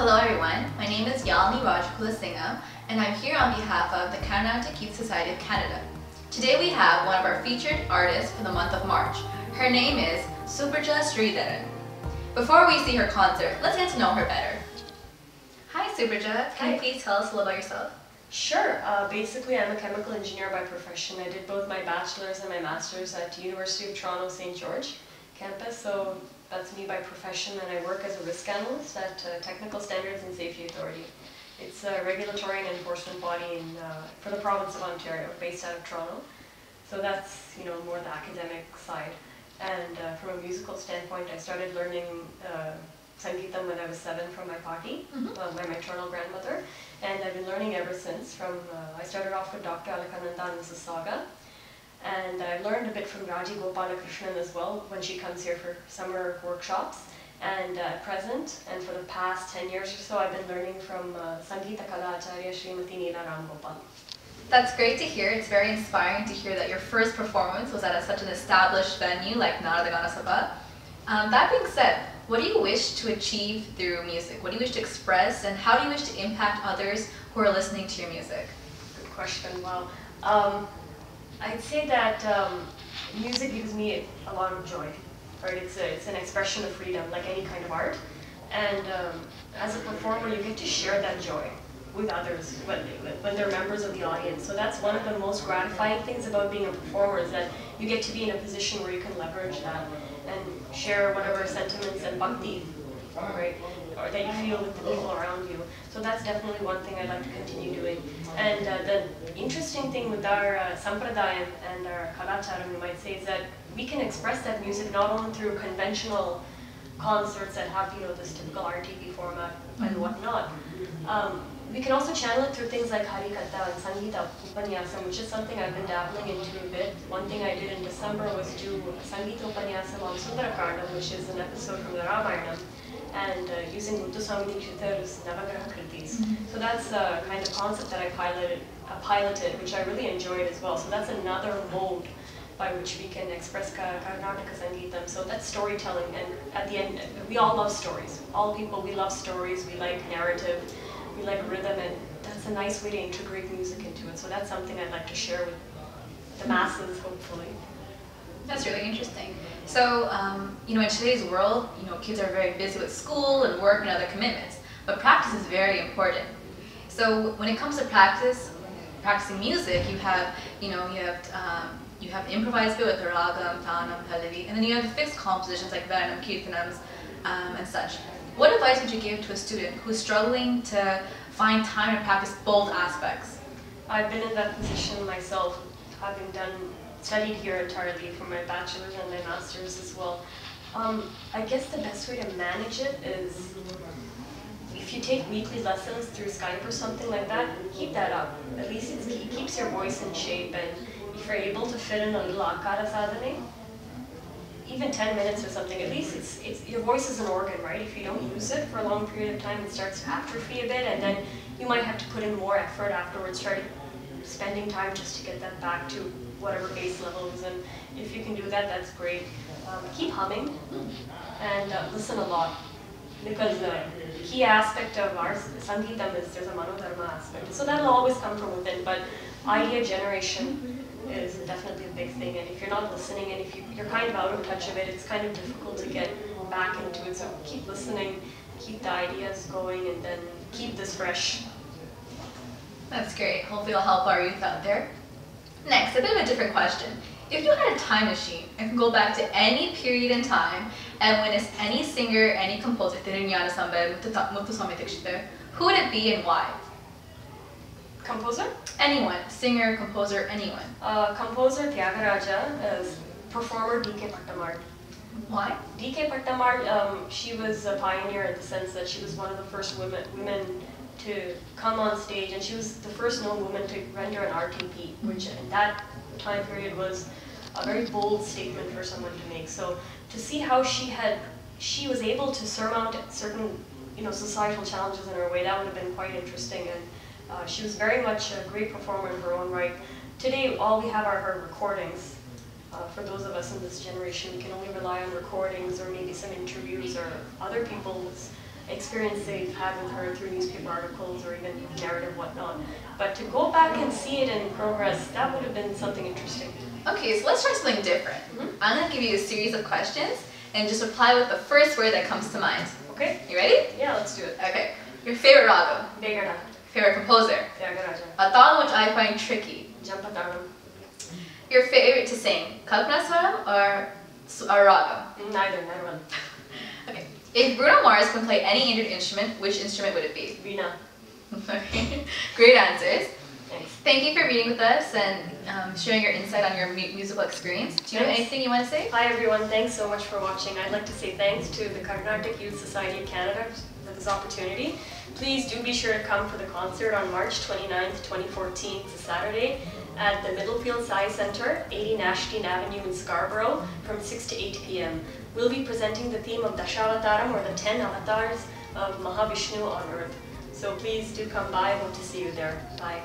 Hello everyone, my name is Yalini Rajkulasingam and I'm here on behalf of the Carnatic Youth Society of Canada. Today we have one of our featured artists for the month of March. Her name is Supraja Sridharan. Before we see her concert, let's get to know her better. Hi Supraja, can you please tell us a little about yourself? Sure. Basically, I'm a chemical engineer by profession. I did both my bachelor's and my master's at University of Toronto St. George campus, so that's me by profession, and I work as a risk analyst at Technical Standards and Safety Authority. It's a regulatory and enforcement body for the province of Ontario, based out of Toronto. So that's more the academic side. And from a musical standpoint, I started learning Sangeetam when I was 7 from my party, my maternal grandmother, and I've been learning ever since. I started off with Dr. Alakananda and Mrs. Saga, and I learned a bit from Raji Gopalakrishnan as well when she comes here for summer workshops. And at present, and for the past 10 years or so, I've been learning from Sangeeta Kala Acharya Srimati Neela Ram Gopal. That's great to hear. It's very inspiring to hear that your first performance was at such an established venue like Narada Gana Sabha. That being said, what do you wish to achieve through music? What do you wish to express, and how do you wish to impact others who are listening to your music? Good question. Well, I'd say that music gives me a lot of joy. Right? It's an expression of freedom, like any kind of art. And as a performer, you get to share that joy with others when they're members of the audience. So that's one of the most gratifying things about being a performer, is that you get to be in a position where you can leverage that and share whatever sentiments and bhakti, right, or that you feel with the people around you. So that's definitely one thing I'd like to continue doing. And the interesting thing with our sampradayam and our kalacharam, you might say, is that we can express that music not only through conventional concerts that have this typical RTP format and whatnot. We can also channel it through things like Harikatha and Sangeeta Upanyasam, which is something I've been dabbling into a bit. One thing I did in December was do Sangeeta Upanyasam on Sundarakandam, which is an episode from the Ramayana, and using Muthuswami Dikshithar's Navagraha Kritis. So that's a kind of concept that I piloted, which I really enjoyed as well. So that's another mode by which we can express Karnataka Sangeetam. So that's storytelling, and at the end, we all love stories. All people, we love stories, we like narrative, we like rhythm, and that's a nice way to integrate music into it. So that's something I'd like to share with the masses, hopefully. That's really interesting. So, in today's world, kids are very busy with school and work and other commitments, but practice is very important. So when it comes to practicing music, you have improvised bit with ragam, tanam, pallavi, and then you have the fixed compositions like varanam, kirtanams, and such. What advice would you give to a student who's struggling to find time to practice both aspects? I've been in that position myself, having studied here entirely for my bachelor's and my master's as well. I guess the best way to manage it is, if you take weekly lessons through Skype or something like that, keep that up. At least it keeps your voice in shape, and if you're able to fit in a little akara sadhane, even 10 minutes or something, at least your voice is an organ, right? If you don't use it for a long period of time, it starts to atrophy a bit, and then you might have to put in more effort afterwards, spending time just to get that back to whatever base level is. And if you can do that, that's great. Keep humming and listen a lot, because the key aspect of our Sangeetam is there's a manodharma aspect. So that'll always come from within, but idea generation is definitely a big thing, and if you're not listening and if you're kind of out of touch of it, it's kind of difficult to get back into it. So keep listening, keep the ideas going, and then keep this fresh. That's great. Hopefully it'll help our youth out there. Next, a bit of a different question. If you had a time machine and could go back to any period in time and witness any singer, any composer, Muthuswami Dikshithar, who would it be and why? Composer? Anyone. Singer, composer, anyone. Composer Tyagaraja, performer D.K. Pattamar. Why? D.K. Pattamar, she was a pioneer in the sense that she was one of the first women to come on stage, and she was the first known woman to render an RTP, which in that time period was a very bold statement for someone to make. So to see how she was able to surmount certain societal challenges in her way, that would have been quite interesting. And she was very much a great performer in her own right. Today, all we have are her recordings. For those of us in this generation, we can only rely on recordings or maybe some interviews or other people's experience they haven't heard through newspaper articles or even narrative whatnot. But to go back and see it in progress, that would have been something interesting. Okay, so let's try something different. I'm going to give you a series of questions and just reply with the first word that comes to mind. Okay? You ready? Yeah, let's do it. Okay. Your favorite raga? Begada. Favorite composer? Tyagaraja. A thought which I find tricky. Jampataram. Your favorite to sing? Kalpanaswaram or a raga? Neither one. Okay. If Bruno Mars can play any Indian instrument, which instrument would it be? Veena. Okay. Great answers. Thanks. Thank you for meeting with us and sharing your insight on your musical experience. Do you have anything you want to say? Hi everyone, thanks so much for watching. I'd like to say thanks to the Carnatic Youth Society of Canada for this opportunity. Please do be sure to come for the concert on March 29th, 2014. It's a Saturday at the Middlefield Sai Centre, 80 Nashteen Avenue in Scarborough from 6 to 8 p.m. We'll be presenting the theme of Dasavatharam, or the 10 avatars of Vishnu on earth. So please do come by. I hope to see you there. Bye.